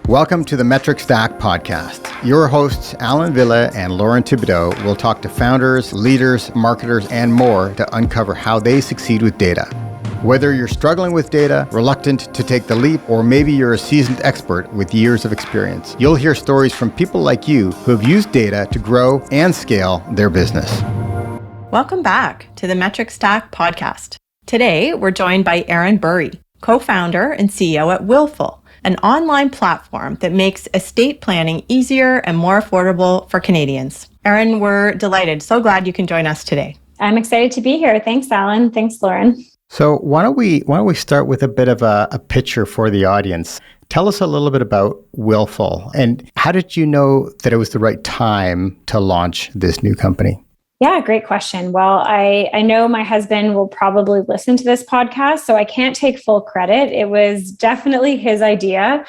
Welcome to the Metric Stack podcast. Your hosts, Allan Villa and Lauren Thibodeau, will talk to founders, leaders, marketers, and more to uncover how they succeed with data. Whether you're struggling with data, reluctant to take the leap, or maybe you're a seasoned expert with years of experience, you'll hear stories from people like you who have used data to grow and scale their business. Welcome back to the Metric Stack podcast. Today, we're joined by Erin Bury, co-founder and CEO at Willful, an online platform that makes estate planning easier and more affordable for Canadians. Erin, we're delighted. So glad you can join us today. I'm excited to be here. Thanks, Allan. Thanks, Lauren. So why don't we start with a bit of a picture for the audience? Tell us a little bit about Willful, and how did you know that it was the right time to launch this new company? Yeah, great question. Well, I know my husband will probably listen to this podcast, so I can't take full credit. It was definitely his idea.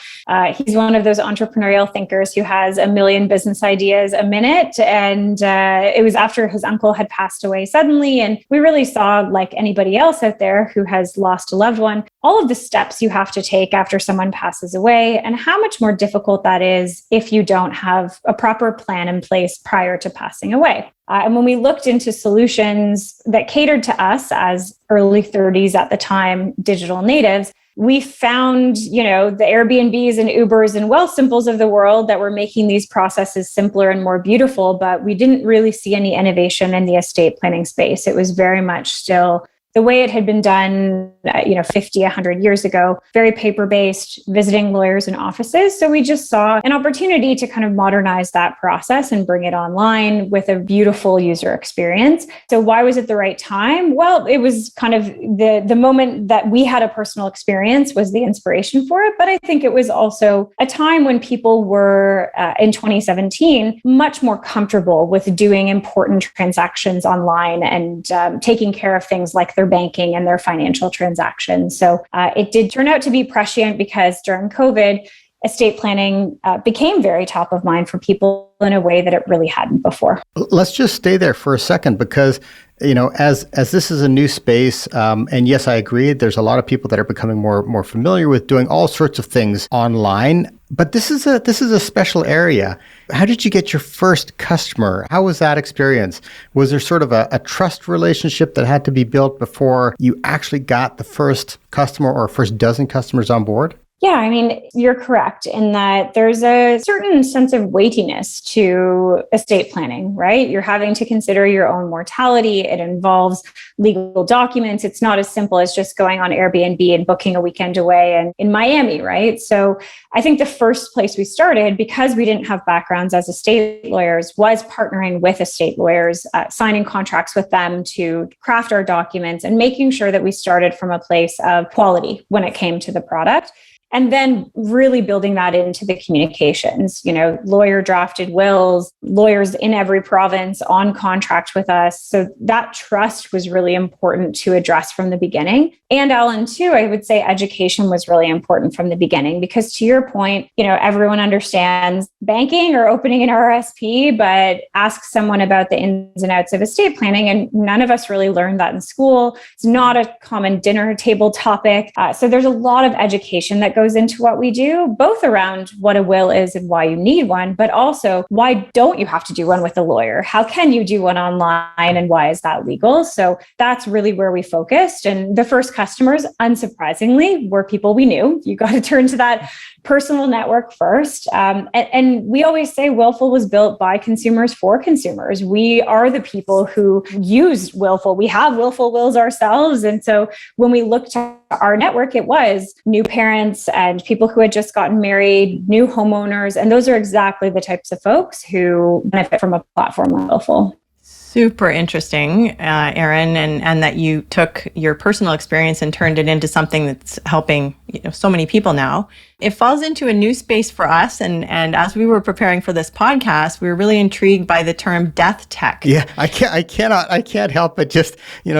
He's one of those entrepreneurial thinkers who has a million business ideas a minute. And it was after his uncle had passed away suddenly. And we really saw, like anybody else out there who has lost a loved one, all of the steps you have to take after someone passes away and how much more difficult that is if you don't have a proper plan in place prior to passing away. And when we looked into solutions that catered to us as early 30s at the time digital natives, we found, the Airbnbs and Ubers and Wealthsimples of the world that were making these processes simpler and more beautiful, but we didn't really see any innovation in the estate planning space. It was very much still the way it had been done, 50, 100 years ago, very paper-based, visiting lawyers and offices. So we just saw an opportunity to kind of modernize that process and bring it online with a beautiful user experience. So why was it the right time? Well, it was kind of the moment that we had a personal experience was the inspiration for it. But I think it was also a time when people were, in 2017, much more comfortable with doing important transactions online and taking care of things like their banking and their financial transactions. So it did turn out to be prescient because during COVID, estate planning became very top of mind for people in a way that it really hadn't before. Let's just stay there for a second because, as this is a new space, and yes, I agree, there's a lot of people that are becoming more familiar with doing all sorts of things online. But this is a special area. How did you get your first customer? How was that experience? Was there sort of a trust relationship that had to be built before you actually got the first customer or first dozen customers on board? Yeah, I mean, you're correct in that there's a certain sense of weightiness to estate planning, right? You're having to consider your own mortality. It involves legal documents. It's not as simple as just going on Airbnb and booking a weekend away in Miami, right? So I think the first place we started, because we didn't have backgrounds as estate lawyers, was partnering with estate lawyers, signing contracts with them to craft our documents and making sure that we started from a place of quality when it came to the product. And then really building that into the communications, lawyer drafted wills, lawyers in every province on contract with us. So that trust was really important to address from the beginning. And Allan, too, I would say education was really important from the beginning, because to your point, everyone understands banking or opening an RSP, but ask someone about the ins and outs of estate planning. And none of us really learned that in school. It's not a common dinner table topic. So there's a lot of education that goes into what we do, both around what a will is and why you need one, but also why don't you have to do one with a lawyer? How can you do one online and why is that legal? So that's really where we focused. And the first customers, unsurprisingly, were people we knew. You got to turn to that personal network first. And we always say Willful was built by consumers for consumers. We are the people who use Willful. We have Willful wills ourselves. And so when we looked at our network, it was new parents and people who had just gotten married, new homeowners. And those are exactly the types of folks who benefit from a platform like Willful. Super interesting, Erin, and that you took your personal experience and turned it into something that's helping so many people now. It falls into a new space for us, and as we were preparing for this podcast, we were really intrigued by the term death tech. Yeah, I can't help but just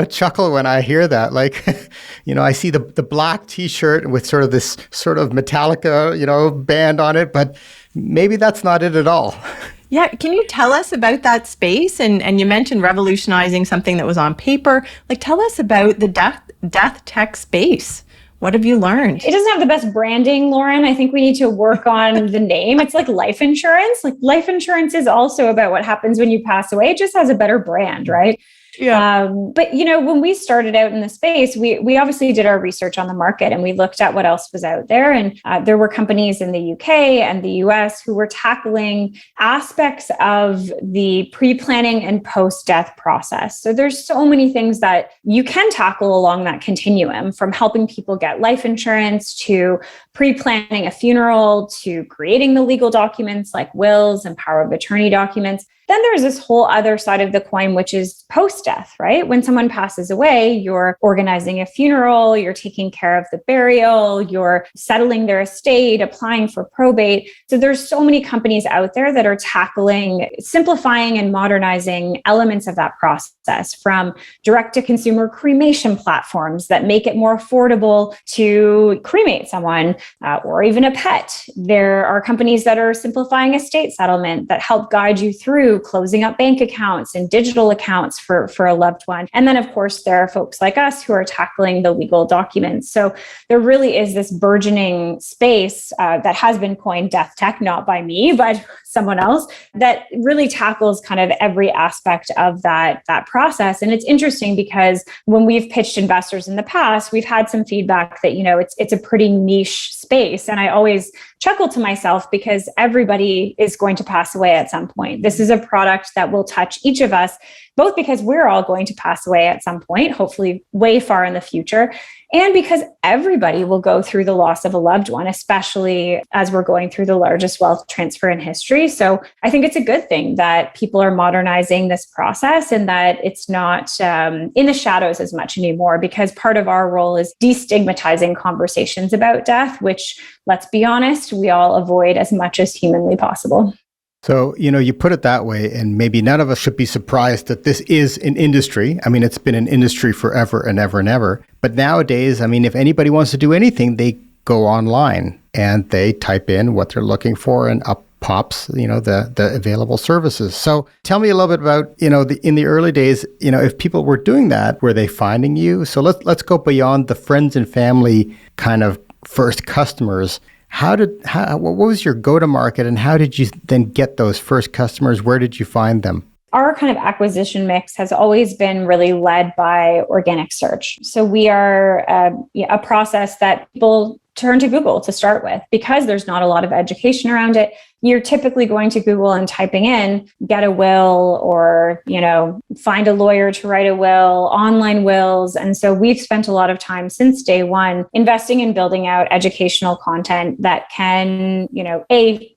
chuckle when I hear that. Like, I see the black T-shirt with sort of this sort of Metallica band on it, but maybe that's not it at all. Yeah, can you tell us about that space? And you mentioned revolutionizing something that was on paper. Like, tell us about the death tech space. What have you learned? It doesn't have the best branding, Lauren. I think we need to work on the name. It's like life insurance. Like life insurance is also about what happens when you pass away. It just has a better brand, right? Yeah. But when we started out in the space, we obviously did our research on the market and we looked at what else was out there. And there were companies in the UK and the US who were tackling aspects of the pre-planning and post-death process. So there's so many things that you can tackle along that continuum, from helping people get life insurance to pre-planning a funeral to creating the legal documents like wills and power of attorney documents. Then there's this whole other side of the coin, which is post-death, right? When someone passes away, you're organizing a funeral, you're taking care of the burial, you're settling their estate, applying for probate. So there's so many companies out there that are tackling, simplifying and modernizing elements of that process, from direct-to-consumer cremation platforms that make it more affordable to cremate someone or even a pet. There are companies that are simplifying estate settlement that help guide you through closing up bank accounts and digital accounts for a loved one. And then, of course, there are folks like us who are tackling the legal documents. So there really is this burgeoning space that has been coined death tech, not by me, but someone else, that really tackles kind of every aspect of that process. And it's interesting because when we've pitched investors in the past, we've had some feedback that, it's a pretty niche space. And I always chuckle to myself because everybody is going to pass away at some point. This is a product that will touch each of us, both because we're all going to pass away at some point, hopefully way far in the future, and because everybody will go through the loss of a loved one, especially as we're going through the largest wealth transfer in history. So I think it's a good thing that people are modernizing this process and that it's not in the shadows as much anymore, because part of our role is destigmatizing conversations about death, which, let's be honest, we all avoid as much as humanly possible. So, you put it that way, and maybe none of us should be surprised that this is an industry. I mean, it's been an industry forever and ever and ever. But nowadays, I mean, if anybody wants to do anything, they go online and they type in what they're looking for, and up pops, the available services. So tell me a little bit about, in the early days, if people were doing that, were they finding you? So let's go beyond the friends and family kind of first customers. What was your go-to-market, and how did you then get those first customers? Where did you find them? Our kind of acquisition mix has always been really led by organic search. So we are a process that people turn to Google to start with, because there's not a lot of education around it. You're typically going to Google and typing in, get a will, or, find a lawyer to write a will, online wills. And so we've spent a lot of time since day one investing in building out educational content that can,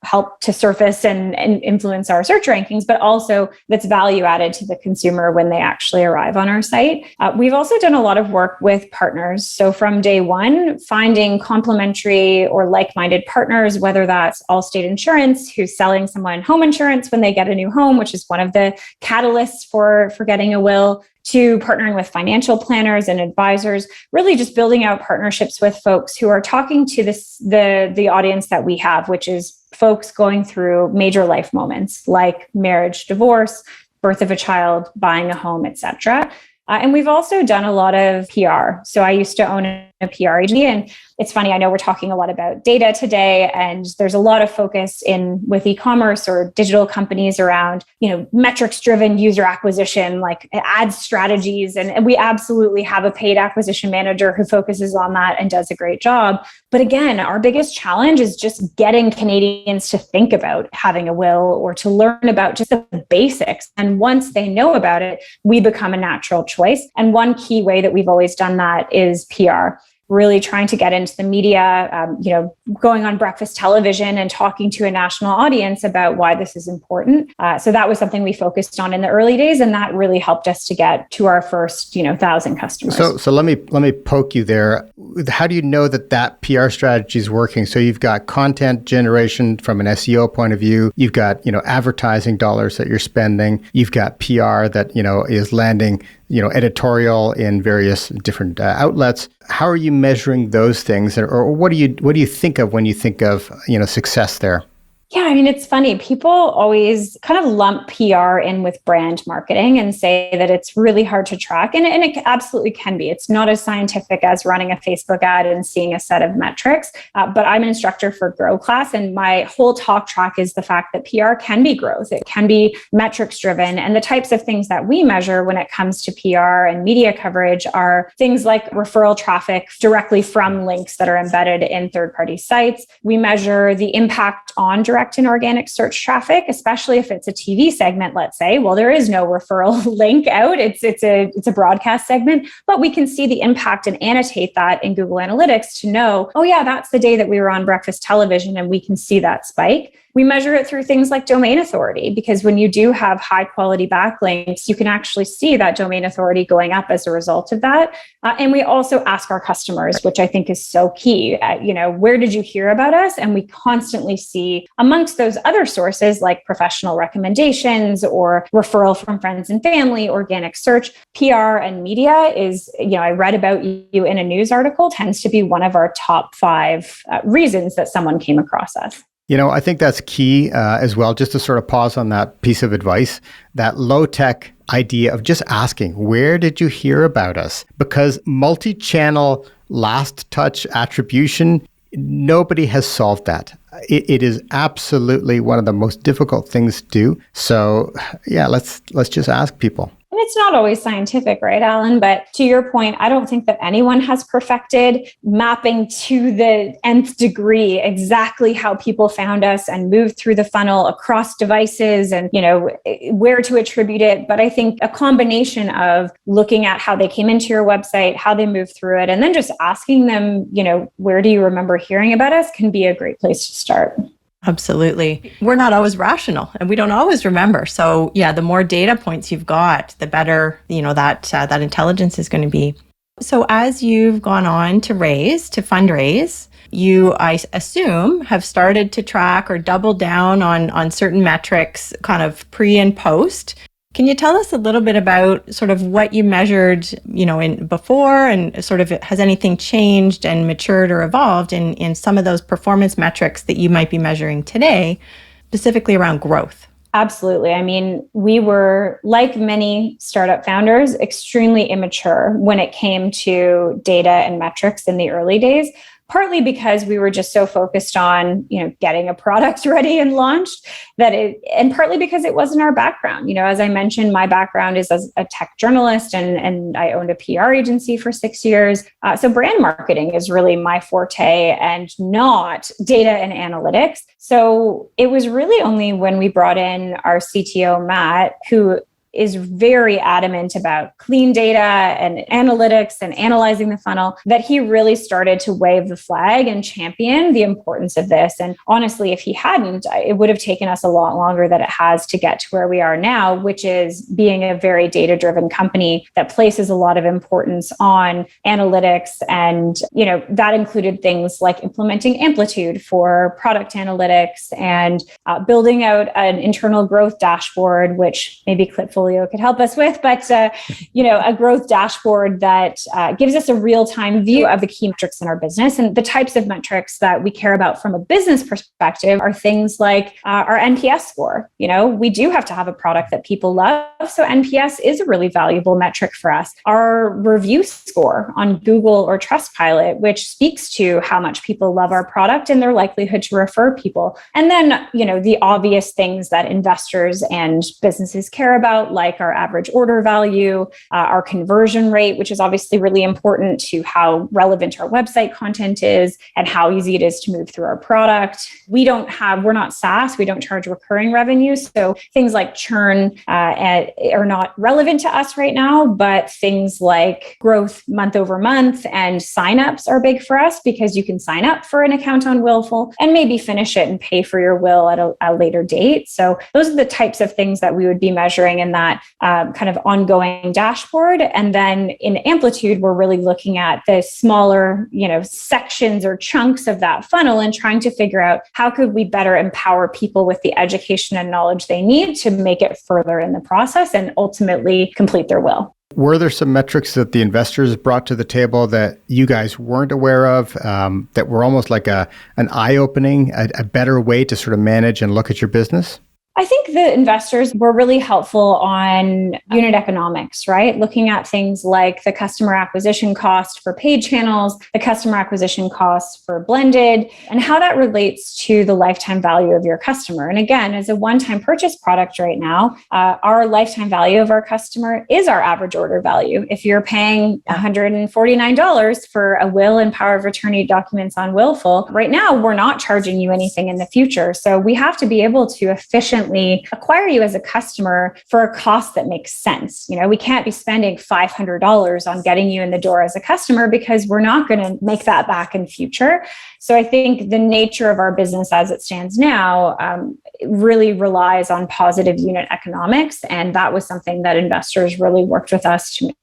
help to surface and influence our search rankings, but also that's value added to the consumer when they actually arrive on our site. We've also done a lot of work with partners. So from day one, finding complementary or like-minded partners, whether that's Allstate Insurance, who's selling someone home insurance when they get a new home, which is one of the catalysts for getting a will, to partnering with financial planners and advisors, really just building out partnerships with folks who are talking to the audience that we have, which is folks going through major life moments like marriage, divorce, birth of a child, buying a home, etc. And we've also done a lot of PR. So I used to own a PR agency, and it's funny, I know we're talking a lot about data today, and there's a lot of focus with e-commerce or digital companies around, metrics-driven user acquisition, like ad strategies. And we absolutely have a paid acquisition manager who focuses on that and does a great job. But again, our biggest challenge is just getting Canadians to think about having a will or to learn about just the basics. And once they know about it, we become a natural choice. And one key way that we've always done that is PR. Really trying to get into the media, going on breakfast television and talking to a national audience about why this is important. So that was something we focused on in the early days, and that really helped us to get to our first, 1,000 customers. So let me poke you there. How do you know that PR strategy is working? So you've got content generation from an SEO point of view. You've got advertising dollars that you're spending. You've got PR that is landing editorial in various different outlets. How are you measuring those things, or what do you think of when you think of success there? Yeah, I mean, it's funny. People always kind of lump PR in with brand marketing and say that it's really hard to track. And it absolutely can be. It's not as scientific as running a Facebook ad and seeing a set of metrics. But I'm an instructor for Grow Class, and my whole talk track is the fact that PR can be growth. It can be metrics driven. And the types of things that we measure when it comes to PR and media coverage are things like referral traffic directly from links that are embedded in third-party sites. We measure the impact on direct and organic search traffic, especially if it's a TV segment, let's say. Well, there is no referral link out. It's a broadcast segment, but we can see the impact and annotate that in Google Analytics to know, oh yeah, that's the day that we were on breakfast television, and we can see that spike. We measure it through things like domain authority, because when you do have high quality backlinks, you can actually see that domain authority going up as a result of that. And we also ask our customers, which I think is so key, where did you hear about us? And we constantly see amongst those other sources like professional recommendations or referral from friends and family, organic search, PR and media is, I read about you in a news article, tends to be one of our top 5 reasons that someone came across us. I think that's key as well, just to sort of pause on that piece of advice, that low-tech idea of just asking, where did you hear about us? Because multi-channel last touch attribution, nobody has solved that. It is absolutely one of the most difficult things to do. So yeah, let's just ask people. And it's not always scientific, right, Allan? But to your point, I don't think that anyone has perfected mapping to the nth degree exactly how people found us and moved through the funnel across devices and, where to attribute it. But I think a combination of looking at how they came into your website, how they moved through it, and then just asking them, where do you remember hearing about us can be a great place to start. Absolutely. We're not always rational and we don't always remember. So yeah, the more data points you've got, the better, that intelligence is going to be. So as you've gone on to fundraise, you, I assume, have started to track or double down on certain metrics kind of pre and post. Can you tell us a little bit about sort of what you measured, in before, and sort of has anything changed and matured or evolved in some of those performance metrics that you might be measuring today, specifically around growth? Absolutely. I mean, we were, like many startup founders, extremely immature when it came to data and metrics in the early days. Partly because we were just so focused on, getting a product ready and launched and partly because it wasn't our background. As I mentioned, my background is as a tech journalist and I owned a PR agency for 6 years. So brand marketing is really my forte and not data and analytics. So it was really only when we brought in our CTO, Matt, who is very adamant about clean data and analytics and analyzing the funnel, that he really started to wave the flag and champion the importance of this. And honestly, if he hadn't, it would have taken us a lot longer than it has to get to where we are now, which is being a very data-driven company that places a lot of importance on analytics. And, that included things like implementing Amplitude for product analytics and building out an internal growth dashboard, which maybe Klipfolio could help us with, but a growth dashboard that gives us a real-time view of the key metrics in our business. And the types of metrics that we care about from a business perspective are things like our NPS score. We do have to have a product that people love, so NPS is a really valuable metric for us. Our review score on Google or Trustpilot, which speaks to how much people love our product and their likelihood to refer people. And then, the obvious things that investors and businesses care about, like our average order value, our conversion rate, which is obviously really important to how relevant our website content is and how easy it is to move through our product. We're not SaaS, we don't charge recurring revenue. So things like churn are not relevant to us right now, but things like growth month over month and signups are big for us because you can sign up for an account on Willful and maybe finish it and pay for your will at a later date. So those are the types of things that we would be measuring in that kind of ongoing dashboard. And then in Amplitude, we're really looking at the smaller, sections or chunks of that funnel and trying to figure out how could we better empower people with the education and knowledge they need to make it further in the process and ultimately complete their will. Were there some metrics that the investors brought to the table that you guys weren't aware of, that were almost like an eye-opening, a better way to sort of manage and look at your business? I think the investors were really helpful on unit economics, right? Looking at things like the customer acquisition cost for paid channels, the customer acquisition costs for blended, and how that relates to the lifetime value of your customer. And again, as a one-time purchase product right now, our lifetime value of our customer is our average order value. If you're paying $149 for a will and power of attorney documents on Willful, right now, we're not charging you anything in the future. So we have to be able to efficiently acquire you as a customer for a cost that makes sense. We can't be spending $500 on getting you in the door as a customer because we're not going to make that back in future. So I think the nature of our business as it stands now really relies on positive unit economics. And that was something that investors really worked with us to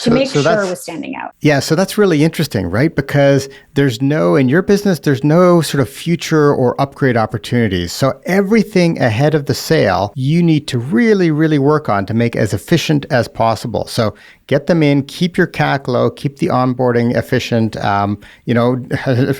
make sure was standing out. Yeah, so that's really interesting, right? Because in your business, there's no sort of future or upgrade opportunities. So everything ahead of the sale, you need to really, really work on to make as efficient as possible. So get them in, keep your CAC low, keep the onboarding efficient,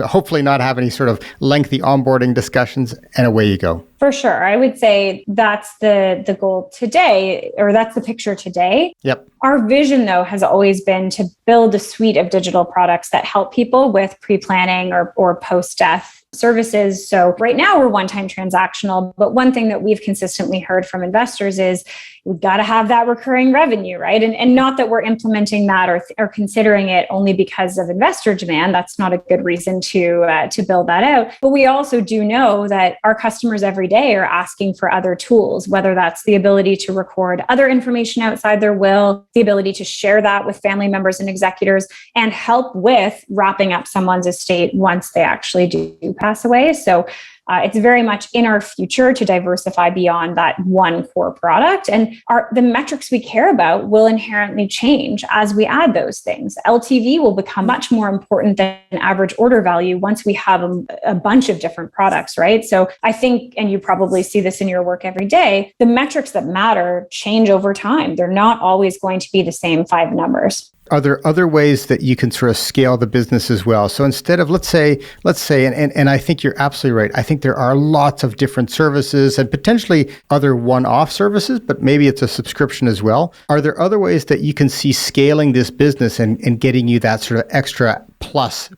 hopefully not have any sort of lengthy onboarding discussions, and away you go. For sure. I would say that's the goal today, or that's the picture today. Yep. Our vision, though, has always been to build a suite of digital products that help people with pre-planning or post-death services. So right now we're one-time transactional, but one thing that we've consistently heard from investors is we've got to have that recurring revenue, right? And not that we're implementing that or considering it only because of investor demand. That's not a good reason to build that out. But we also do know that our customers every day are asking for other tools, whether that's the ability to record other information outside their will, the ability to share that with family members and executors, and help with wrapping up someone's estate once they actually do pass away. So it's very much in our future to diversify beyond that one core product. And the metrics we care about will inherently change as we add those things. LTV will become much more important than average order value once we have a bunch of different products, right? So I think, and you probably see this in your work every day, the metrics that matter change over time. They're not always going to be the same 5 numbers. Are there other ways that you can sort of scale the business as well? So instead of, let's say, and I think you're absolutely right. I think there are lots of different services and potentially other one-off services, but maybe it's a subscription as well. Are there other ways that you can see scaling this business and getting you that sort of extra plus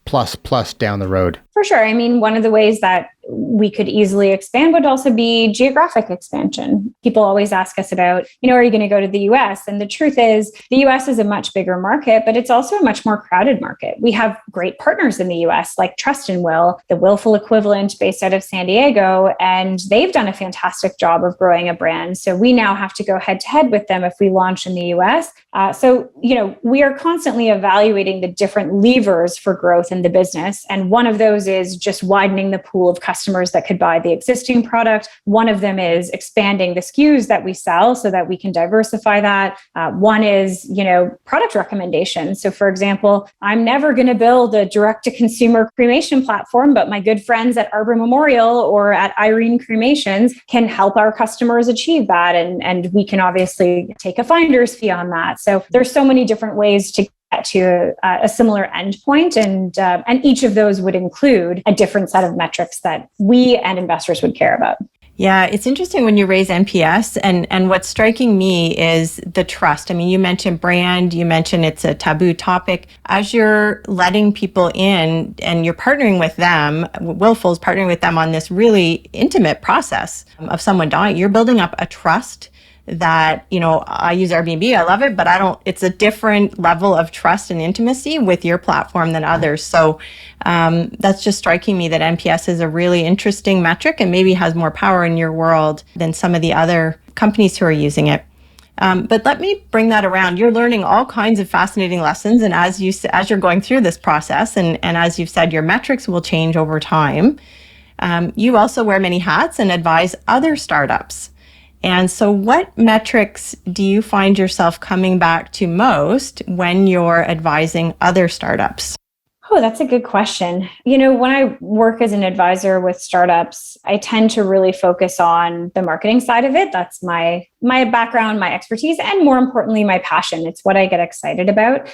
down the road? For sure. I mean, one of the ways that we could easily expand would also be geographic expansion. People always ask us about, are you going to go to the US? And the truth is, the US is a much bigger market, but it's also a much more crowded market. We have great partners in the US, like Trust and Will, the Willful equivalent based out of San Diego, and they've done a fantastic job of growing a brand. So we now have to go head to head with them if we launch in the US. So we are constantly evaluating the different levers for growth in the business. And one of those is just widening the pool of customers that could buy the existing product. One of them is expanding the SKUs that we sell so that we can diversify that. One is, product recommendations. So for example, I'm never going to build a direct-to-consumer cremation platform, but my good friends at Arbor Memorial or at Irene Cremations can help our customers achieve that. And we can obviously take a finder's fee on that. So there's so many different ways to get to a similar endpoint, and each of those would include a different set of metrics that we and investors would care about. Yeah, it's interesting when you raise NPS, and what's striking me is the trust. I mean, you mentioned brand, you mentioned it's a taboo topic. As you're letting people in and you're partnering with them, Willful's partnering with them on this really intimate process of someone dying, you're building up a trust that, I use Airbnb, I love it, but it's a different level of trust and intimacy with your platform than others. So that's just striking me that NPS is a really interesting metric and maybe has more power in your world than some of the other companies who are using it. But let me bring that around. You're learning all kinds of fascinating lessons. And as you're going through this process, and as you've said, your metrics will change over time. You also wear many hats and advise other startups. And so what metrics do you find yourself coming back to most when you're advising other startups? Oh, that's a good question. When I work as an advisor with startups, I tend to really focus on the marketing side of it. That's my my background, my expertise, and more importantly, my passion. It's what I get excited about.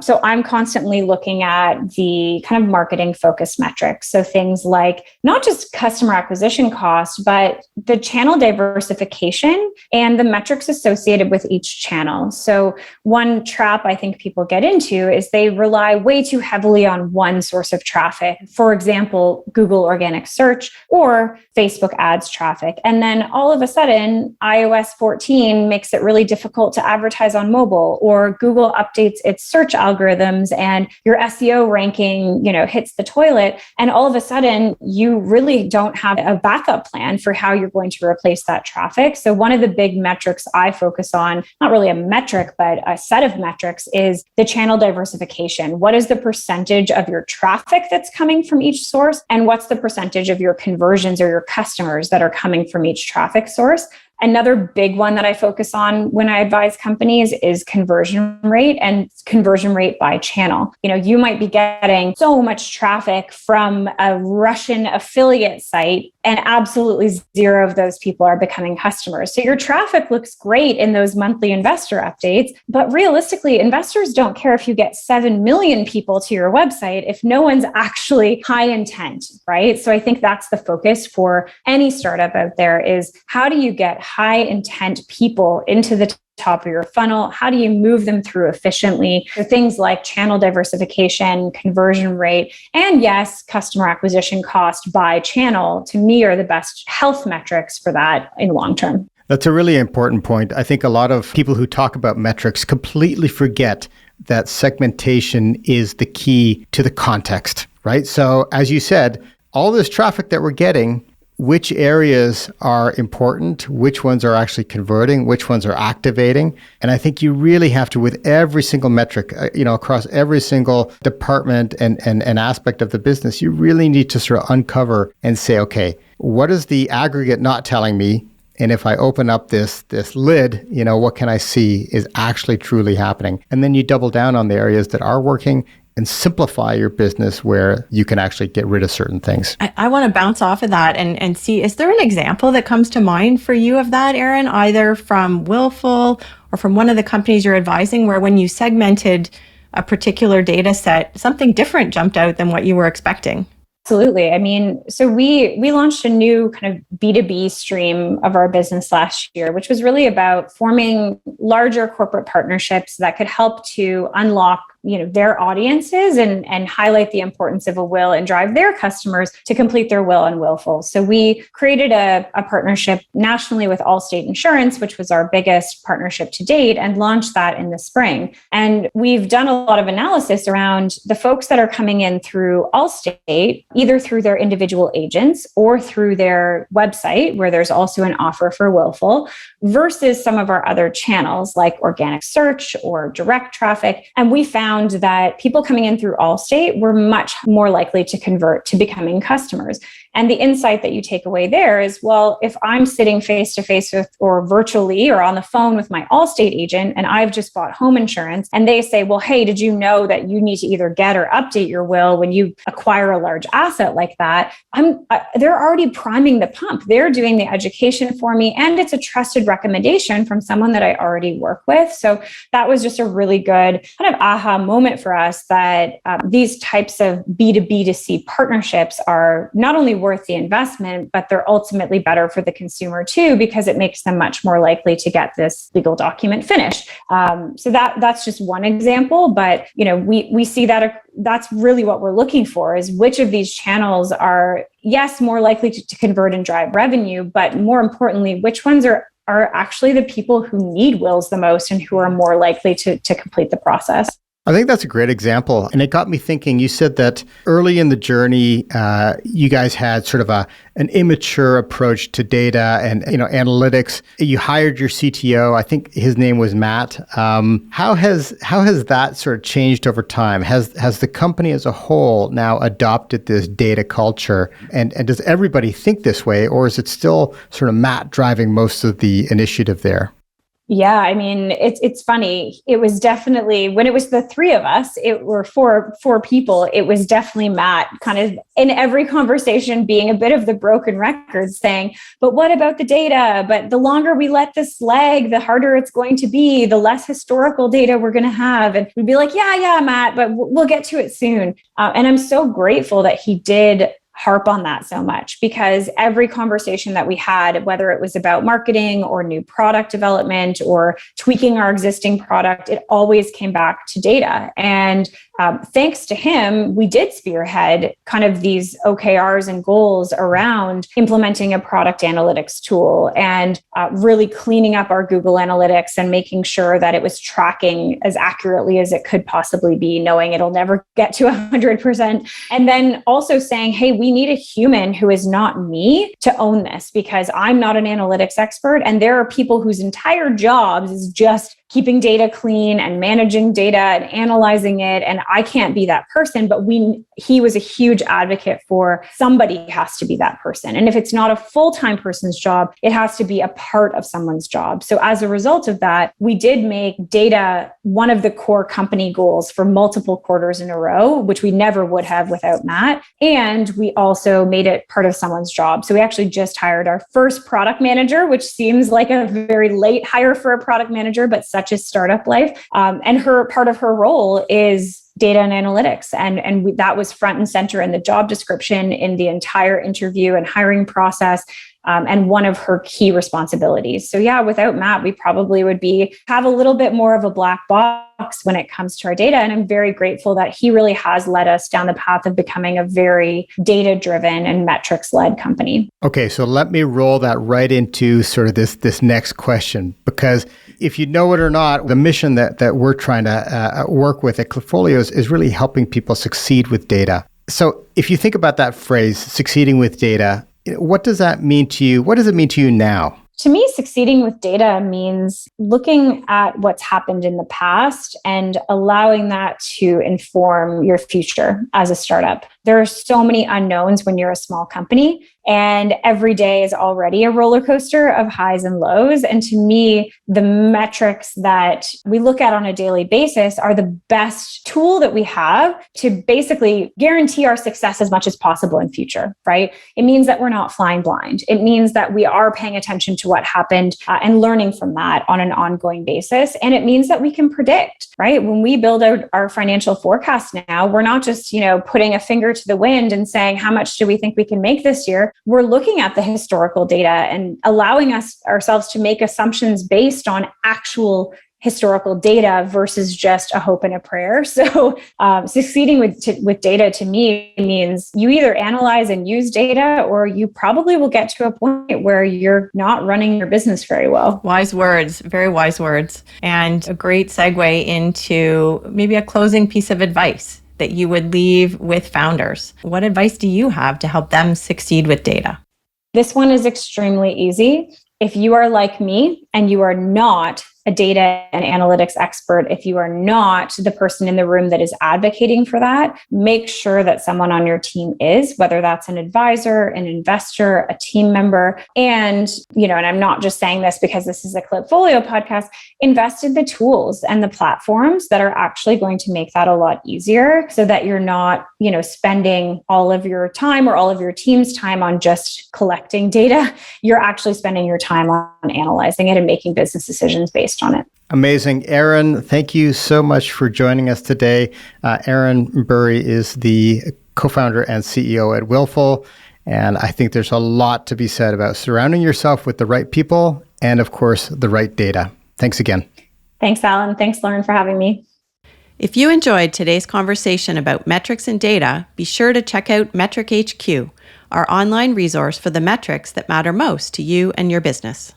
So I'm constantly looking at the kind of marketing focused metrics. So things like not just customer acquisition cost, but the channel diversification and the metrics associated with each channel. So one trap I think people get into is they rely way too heavily on one source of traffic. For example, Google organic search or Facebook ads traffic. And then all of a sudden, iOS 14 makes it really difficult to advertise on mobile, or Google updates its search algorithms and your SEO ranking, hits the toilet. And all of a sudden, you really don't have a backup plan for how you're going to replace that traffic. So one of the big metrics I focus on, not really a metric, but a set of metrics, is the channel diversification. What is the percentage of your traffic that's coming from each source? And what's the percentage of your conversions or your customers that are coming from each traffic source? Another big one that I focus on when I advise companies is conversion rate and conversion rate by channel. You might be getting so much traffic from a Russian affiliate site and absolutely zero of those people are becoming customers. So your traffic looks great in those monthly investor updates, but realistically, investors don't care if you get 7 million people to your website if no one's actually high intent, right? So I think that's the focus for any startup out there is how do you get high intent people into the top of your funnel? How do you move them through efficiently? So things like channel diversification, conversion rate, and yes, customer acquisition cost by channel, to me, are the best health metrics for that in the long term. That's a really important point. I think a lot of people who talk about metrics completely forget that segmentation is the key to the context, right? So as you said, all this traffic that we're getting, which areas are important, which ones are actually converting, which ones are activating. And I think you really have to, with every single metric, across every single department and aspect of the business, you really need to sort of uncover and say, okay, what is the aggregate not telling me? And if I open up this lid, what can I see is actually truly happening? And then you double down on the areas that are working and simplify your business where you can actually get rid of certain things. I want to bounce off of that and see, is there an example that comes to mind for you of that, Erin, either from Willful or from one of the companies you're advising, where when you segmented a particular data set, something different jumped out than what you were expecting? Absolutely. I mean, so we launched a new kind of B2B stream of our business last year, which was really about forming larger corporate partnerships that could help to unlock their audiences and highlight the importance of a will and drive their customers to complete their will on Willful. So we created a partnership nationally with Allstate Insurance, which was our biggest partnership to date, and launched that in the spring. And we've done a lot of analysis around the folks that are coming in through Allstate, either through their individual agents or through their website, where there's also an offer for Willful, versus some of our other channels like organic search or direct traffic. And we found that people coming in through Allstate were much more likely to convert to becoming customers. And the insight that you take away there is, well, if I'm sitting face to face with or virtually or on the phone with my Allstate agent and I've just bought home insurance and they say, well, hey, did you know that you need to either get or update your will when you acquire a large asset like that? They're already priming the pump. They're doing the education for me, and it's a trusted recommendation from someone that I already work with. So that was just a really good kind of aha moment for us that these types of B2B2C partnerships are not only worth the investment, but they're ultimately better for the consumer too, because it makes them much more likely to get this legal document finished. So that's just one example, but we see that that's really what we're looking for, is which of these channels are, yes, more likely to convert and drive revenue, but more importantly, which ones are actually the people who need wills the most and who are more likely to complete the process. I think that's a great example. And it got me thinking, you said that early in the journey, you guys had sort of an immature approach to data and analytics. You hired your CTO. I think his name was Matt. How has that sort of changed over time? Has the company as a whole now adopted this data culture? And does everybody think this way, or is it still sort of Matt driving most of the initiative there? Yeah, I mean, it's funny. It was definitely, when it was the three of us, it were four people. It was definitely Matt kind of in every conversation being a bit of the broken record, saying, but what about the data? But the longer we let this lag, the harder it's going to be, the less historical data we're going to have. And we'd be like, yeah, Matt, but we'll get to it soon. And I'm so grateful that he did harp on that so much, because every conversation that we had, whether it was about marketing or new product development or tweaking our existing product, it always came back to data. And thanks to him, we did spearhead kind of these OKRs and goals around implementing a product analytics tool and really cleaning up our Google Analytics and making sure that it was tracking as accurately as it could possibly be, knowing it'll never get to 100%. And then also saying, hey, we need a human who is not me to own this, because I'm not an analytics expert. And there are people whose entire jobs is just keeping data clean and managing data and analyzing it. And I can't be that person, but he was a huge advocate for somebody has to be that person. And if it's not a full-time person's job, it has to be a part of someone's job. So as a result of that, we did make data one of the core company goals for multiple quarters in a row, which we never would have without Matt. And we also made it part of someone's job. So we actually just hired our first product manager, which seems like a very late hire for a product manager, but such is startup life. And part of her role is data and analytics. And that was front and center in the job description, in the entire interview and hiring process. And one of her key responsibilities. So yeah, without Matt, we probably would have a little bit more of a black box when it comes to our data. And I'm very grateful that he really has led us down the path of becoming a very data-driven and metrics-led company. Okay, so let me roll that right into sort of this next question, because if you know it or not, the mission that we're trying to work with at Klipfolio is really helping people succeed with data. So if you think about that phrase, succeeding with data, what does that mean to you? What does it mean to you now? To me, succeeding with data means looking at what's happened in the past and allowing that to inform your future as a startup. There are so many unknowns when you're a small company, and every day is already a roller coaster of highs and lows. And to me, the metrics that we look at on a daily basis are the best tool that we have to basically guarantee our success as much as possible in future, right? It means that we're not flying blind. It means that we are paying attention to what happened and learning from that on an ongoing basis. And it means that we can predict, right? When we build out our financial forecast now, we're not just, putting a finger to the wind and saying, how much do we think we can make this year? We're looking at the historical data and allowing ourselves to make assumptions based on actual historical data versus just a hope and a prayer. So succeeding with data to me means you either analyze and use data, or you probably will get to a point where you're not running your business very well. Wise words, very wise words. And a great segue into maybe a closing piece of advice that you would leave with founders. What advice do you have to help them succeed with data? This one is extremely easy. If you are like me and you are not a data and analytics expert, if you are not the person in the room that is advocating for that, make sure that someone on your team is, whether that's an advisor, an investor, a team member. And, and I'm not just saying this because this is a Klipfolio podcast, invest in the tools and the platforms that are actually going to make that a lot easier, so that you're not, spending all of your time or all of your team's time on just collecting data. You're actually spending your time on analyzing it and making business decisions based on it. Amazing. Erin, thank you so much for joining us today. Erin Bury is the co-founder and CEO at Willful. And I think there's a lot to be said about surrounding yourself with the right people and, of course, the right data. Thanks again. Thanks, Allan. Thanks, Lauren, for having me. If you enjoyed today's conversation about metrics and data, be sure to check out Metric HQ, our online resource for the metrics that matter most to you and your business.